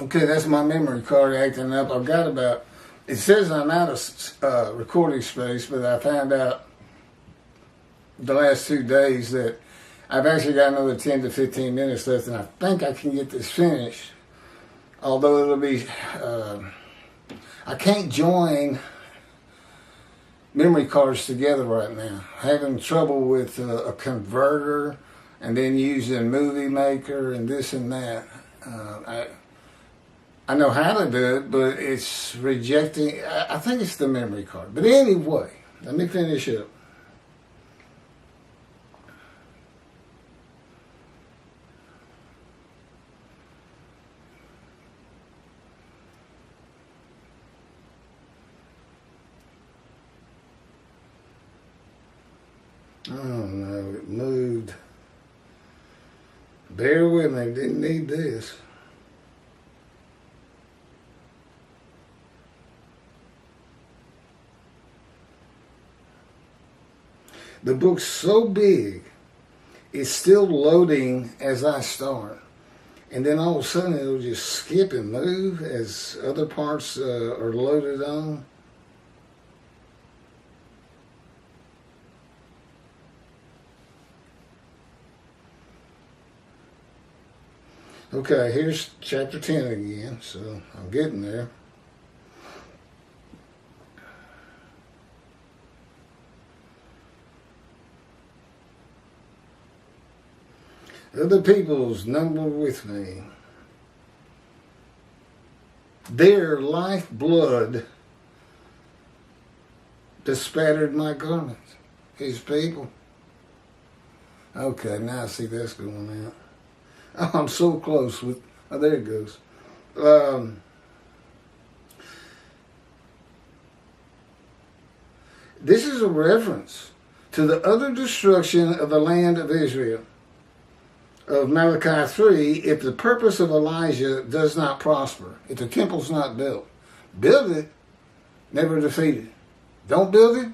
Okay, that's my memory card acting up. I've got about, it says I'm out of recording space, but I found out the last 2 days that I've actually got another 10 to 15 minutes left, and I think I can get this finished. Although it'll be, I can't join memory cards together right now. Having trouble with a converter and then using Movie Maker and this and that. I know how to do it, but it's rejecting. I think it's the memory card. But anyway, let me finish up. Oh no, it moved. Bear with me, didn't need this. The book's so big, it's still loading as I start. And then all of a sudden it'll just skip and move as other parts are loaded on. Okay, here's chapter 10 again, so I'm getting there. Other peoples number with me. Their lifeblood bespattered my garments. His people. Okay, now I see that's going out. Oh, I'm so close with, oh, there it goes. This is a reference to the utter destruction of the land of Israel, of Malachi 3, if the purpose of Elijah does not prosper, if the temple's not built. Build it, never defeat it. Don't build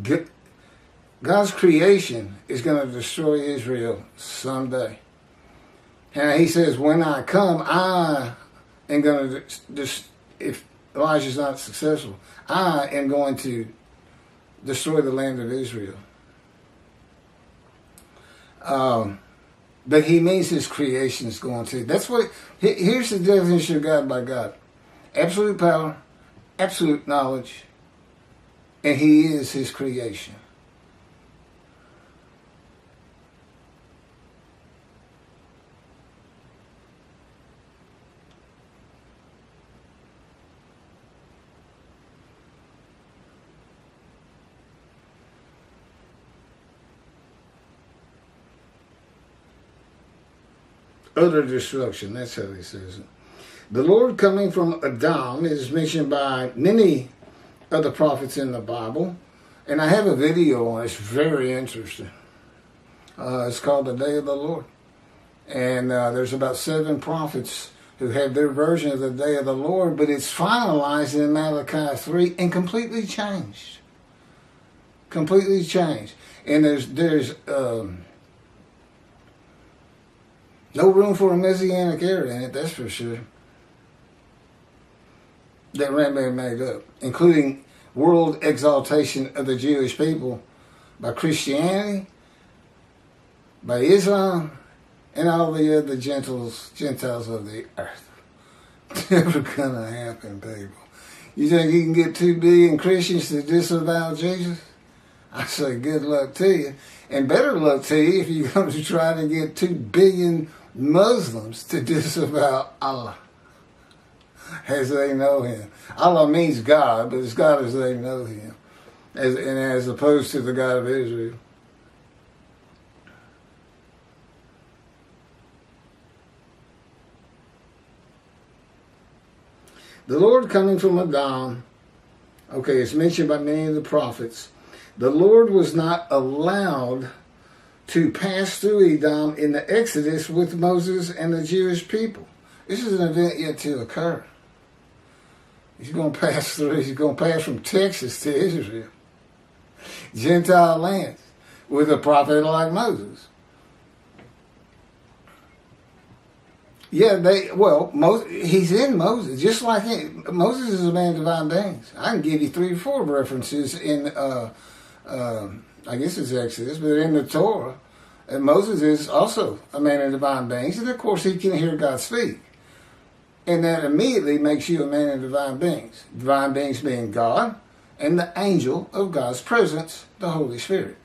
it, God's creation is going to destroy Israel someday. And he says, when I come, I am going to, if Elijah's not successful, I am going to destroy the land of Israel. But he means his creation is going to. That's what, here's the definition of God by God. Absolute power, absolute knowledge, and he is his creation. Utter destruction, that's how he says it. The Lord coming from Adam is mentioned by many other prophets in the Bible. And I have a video on it. It's very interesting. It's called The Day of the Lord. And there's about 7 prophets who have their version of the Day of the Lord, but it's finalized in Malachi 3 and completely changed. Completely changed. And there's no room for a Messianic era in it, that's for sure. That Rambam made up, including world exaltation of the Jewish people by Christianity, by Islam, and all the other Gentiles of the earth. Never gonna happen, people. You think you can get 2 billion Christians to disavow Jesus? I say good luck to you. And better luck to you if you're going to try to get 2 billion Muslims to disavow Allah as they know him. Allah means God, but it's God as they know him, as opposed to the God of Israel. The Lord coming from Adam, okay, it's mentioned by many of the prophets. The Lord was not allowed to pass through Edom in the Exodus with Moses and the Jewish people. This is an event yet to occur. He's going to pass through, he's going to pass from Texas to Israel, Gentile lands, with a prophet like Moses. Yeah, he's in Moses, just like him. Moses is a man of divine beings. I can give you 3 or 4 references in, I guess it's Exodus, but in the Torah. And Moses is also a man of divine beings, and of course he can hear God speak. And that immediately makes you a man of divine beings. Divine beings being God, and the angel of God's presence, the Holy Spirit.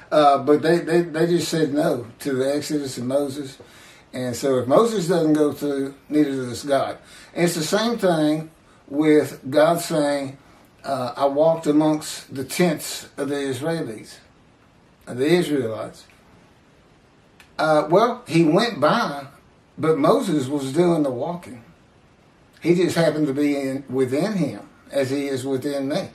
But they just said no to the Exodus and Moses. And so if Moses doesn't go through, neither does God. And it's the same thing with God saying, I walked amongst the tents of the Israelites, of the Israelites. He went by, but Moses was doing the walking. He just happened to be within him, as he is within me.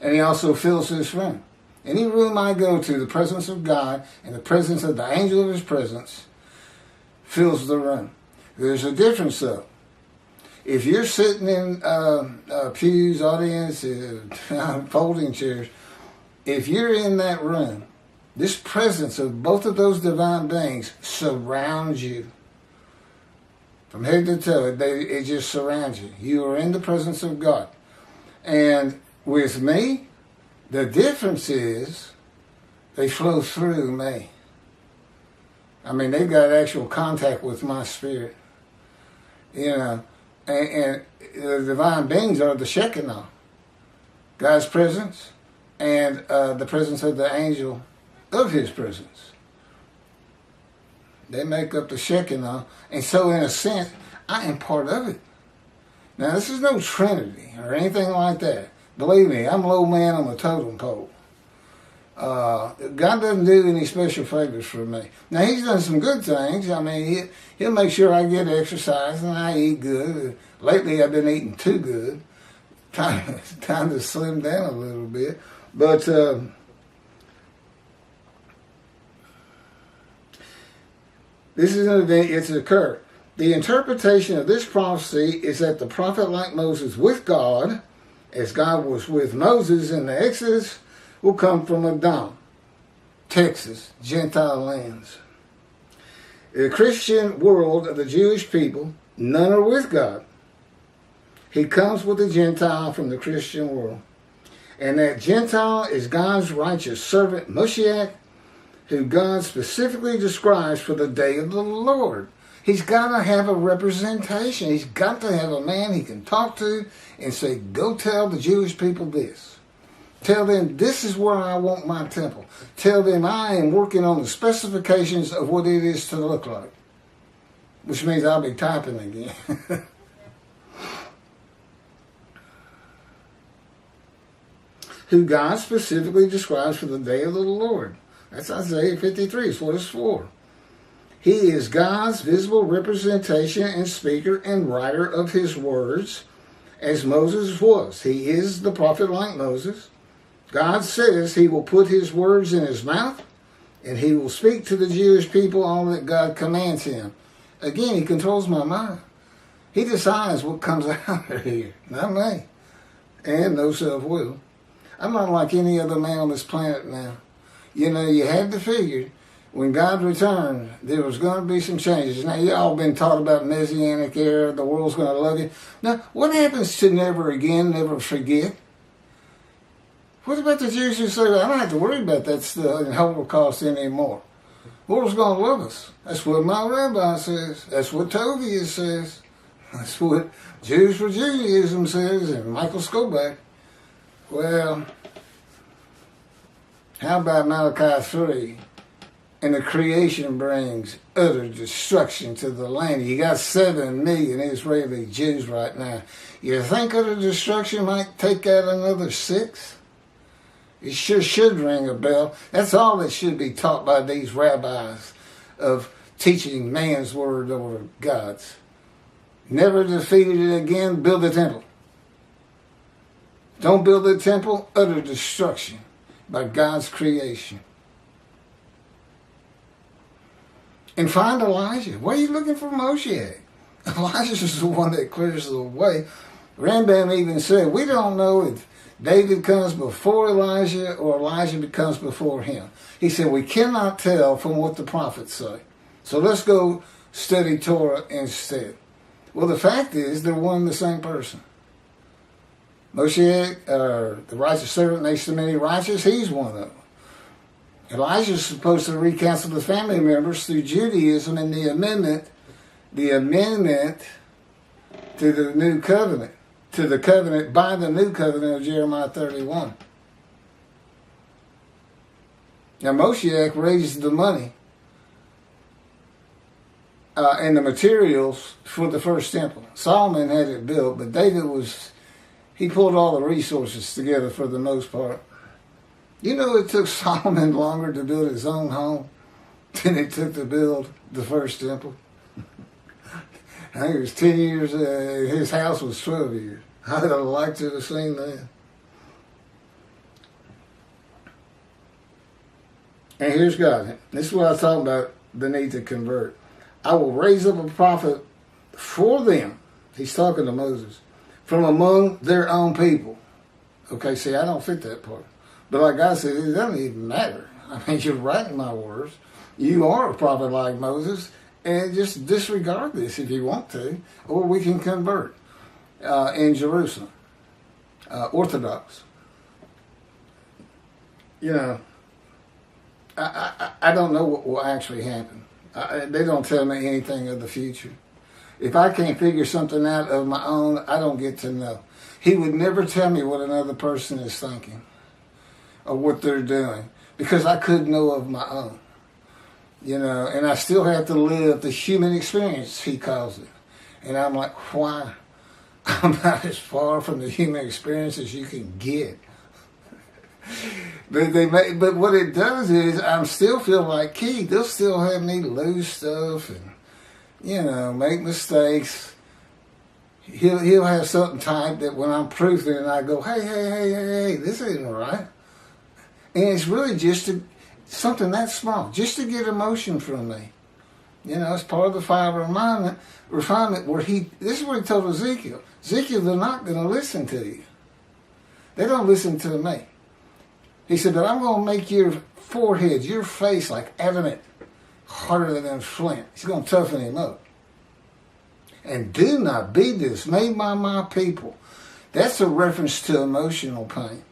And he also fills this room. Any room I go to, the presence of God and the presence of the angel of his presence fills the room. There's a difference, though. If you're sitting in pews, audience, folding chairs, if you're in that room, this presence of both of those divine beings surrounds you. From head to toe, it just surrounds you. You are in the presence of God. And with me, the difference is they flow through me. I mean, they've got actual contact with my spirit. You know, and the divine beings are the Shekinah, God's presence, and the presence of the angel of his presence. They make up the Shekinah, and so in a sense, I am part of it. Now, this is no Trinity or anything like that. Believe me, I'm a low man on the totem pole. God doesn't do any special favors for me. Now, he's done some good things. I mean, he'll make sure I get exercise and I eat good. Lately, I've been eating too good. Time to slim down a little bit. But this is an event, it's occurred. The interpretation of this prophecy is that the prophet like Moses with God, as God was with Moses in the Exodus, will come from Edom, Texas, Gentile lands. The Christian world of the Jewish people, none are with God. He comes with a Gentile from the Christian world. And that Gentile is God's righteous servant, Moshiach, who God specifically describes for the day of the Lord. He's got to have a representation. He's got to have a man he can talk to and say, go tell the Jewish people this. Tell them this is where I want my temple. Tell them I am working on the specifications of what it is to look like. Which means I'll be typing again. Who God specifically describes for the day of the Lord. That's Isaiah 53, is what it's for. He is God's visible representation and speaker and writer of his words, as Moses was. He is the prophet like Moses. God says he will put his words in his mouth, and he will speak to the Jewish people all that God commands him. Again, he controls my mind. He decides what comes out of here, not me. And no self-will. I'm not like any other man on this planet now. You know, you had to figure when God returned, there was going to be some changes. Now, you all been taught about Messianic era, the world's going to love you. Now, what happens to never again, never forget? What about the Jews who say, I don't have to worry about that stuff in Holocaust anymore? The world's going to love us. That's what my rabbi says. That's what Tovia says. That's what Jews for Judaism says, and Michael Skoback. Well, how about Malachi 3? And the creation brings utter destruction to the land. You got 7 million Israeli Jews right now. You think utter destruction might take out another 6? It sure should ring a bell. That's all that should be taught by these rabbis of teaching man's word over God's. Never defeated it again, build a temple. Don't build a temple, utter destruction by God's creation. And find Elijah. Why are you looking for Moshe? Elijah is the one that clears the way. Rambam even said, we don't know if David comes before Elijah or Elijah becomes before him. He said, we cannot tell from what the prophets say. So let's go study Torah instead. Well, the fact is, they're one and the same person. Moshe, the righteous servant next to many righteous, he's one of them. Elijah's supposed to recounsel the family members through Judaism and the amendment to the new covenant, to the covenant by the new covenant of Jeremiah 31. Now Moshiach raised the money and the materials for the first temple. Solomon had it built, but David he pulled all the resources together for the most part. You know, it took Solomon longer to build his own home than it took to build the first temple. I think it was 10 years, his house was 12 years. I'd have liked to have seen that. And here's God. This is what I was talking about, the need to convert. I will raise up a prophet for them. He's talking to Moses. From among their own people. Okay, see, I don't fit that part. But like God said, it doesn't even matter. I mean, you're writing my words. You are a prophet like Moses. And just disregard this if you want to. Or we can convert in Jerusalem. Orthodox. You know, I don't know what will actually happen. They don't tell me anything of the future. If I can't figure something out of my own, I don't get to know. He would never tell me what another person is thinking or what they're doing because I couldn't know of my own. You know, and I still have to live the human experience, he calls it. And I'm like, why? I'm not as far from the human experience as you can get. But what it does is I'm still feel like Keith. They'll still have me lose stuff and, you know, make mistakes. He'll have something typed that when I'm proofing and I go, hey, this ain't right. And it's really just something that small, just to get emotion from me. You know, it's part of the fire of refinement where this is what he told Ezekiel. Ezekiel, they're not going to listen to you. They don't listen to me. He said, but I'm going to make your forehead, your face like adamant, harder than flint. He's going to toughen him up. And do not be dismayed by my people. That's a reference to emotional pain.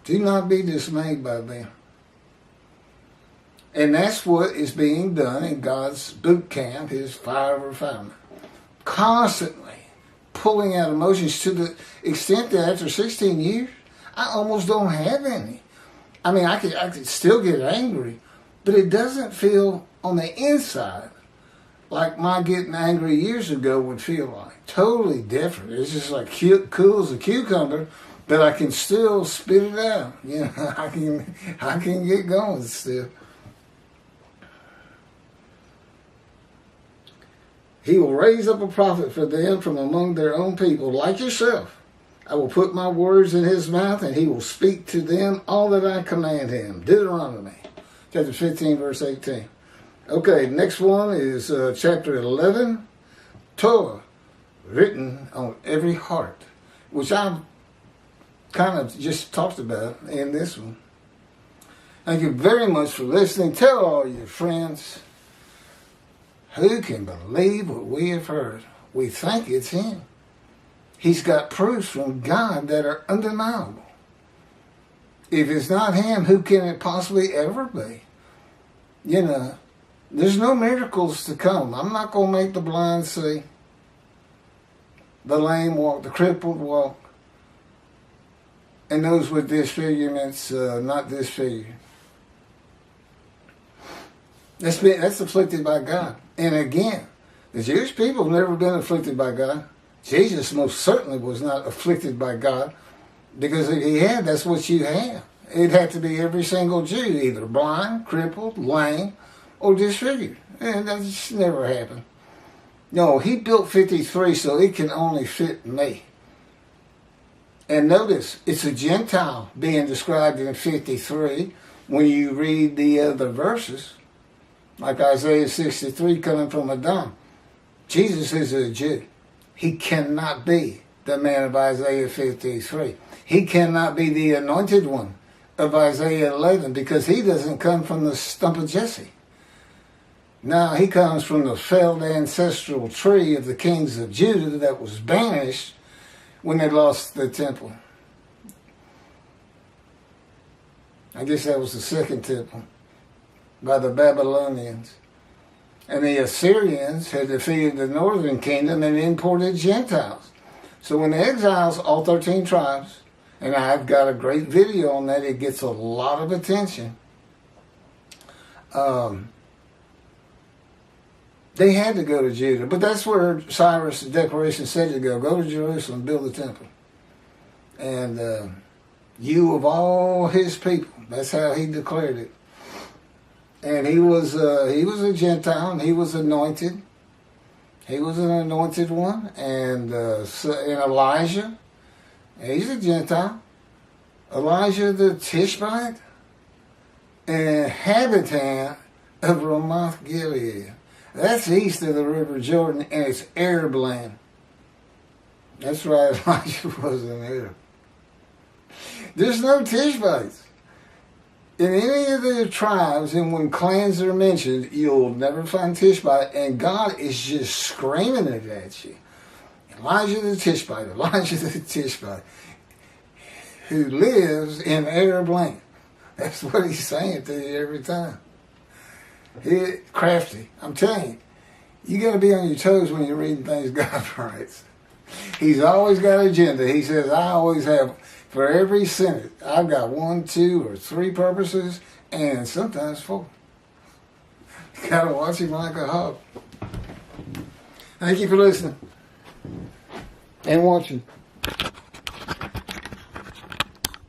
Do not be dismayed by them. And that's what is being done in God's boot camp, his fire of refinement. Constantly pulling out emotions to the extent that after 16 years, I almost don't have any. I mean, I could still get angry, but it doesn't feel on the inside like my getting angry years ago would feel like. Totally different. It's just like cool as a cucumber, but I can still spit it out. You know, I can get going still. He will raise up a prophet for them from among their own people, like yourself. I will put my words in his mouth, and he will speak to them all that I command him. Deuteronomy, chapter 15, verse 18. Okay, next one is chapter 11, Torah, written on every heart, which I've kind of just talked about in this one. Thank you very much for listening. Tell all your friends. Who can believe what we have heard? We think it's him. He's got proofs from God that are undeniable. If it's not him, who can it possibly ever be? You know, there's no miracles to come. I'm not going to make the blind see, the lame walk, the crippled walk, and those with disfigurements not disfigured. That's afflicted by God. And again, the Jewish people have never been afflicted by God. Jesus most certainly was not afflicted by God, because if he had, that's what you have. It had to be every single Jew, either blind, crippled, lame, or disfigured. And that just never happened. No, he built 53, so it can only fit me. And notice, it's a Gentile being described in 53 when you read the other verses, like Isaiah 63 coming from Edom. Jesus is a Jew. He cannot be the man of Isaiah 53. he cannot be the anointed one of Isaiah 11 because he doesn't come from the stump of Jesse. Now, he comes from the failed ancestral tree of the kings of Judah that was banished when they lost the temple. I guess that was the second temple by the Babylonians. And the Assyrians had defeated the northern kingdom and imported Gentiles. So when the exiles, all 13 tribes, and I've got a great video on that, it gets a lot of attention. They had to go to Judah, but that's where Cyrus' declaration said to go. Go to Jerusalem, build the temple. And you of all his people, that's how he declared it. And he was a Gentile, and he was anointed. He was an anointed one. And Elijah, he's a Gentile. Elijah the Tishbite, and habitant of Ramoth Gilead. That's east of the River Jordan, and it's Arab land. That's right, Elijah was an Arab. There's no Tishbites in any of the tribes, and when clans are mentioned, you'll never find Tishbite, and God is just screaming it at you. Elijah the Tishbite, Elijah the Tishbite, who lives in Arab land. That's what he's saying to you every time. He's crafty. I'm telling you got to be on your toes when you're reading things God writes. He's always got an agenda. He says, I always have, for every sentence, I've got 1, 2, or 3 purposes, and sometimes 4. You got to watch him like a hawk. Thank you for listening and watching.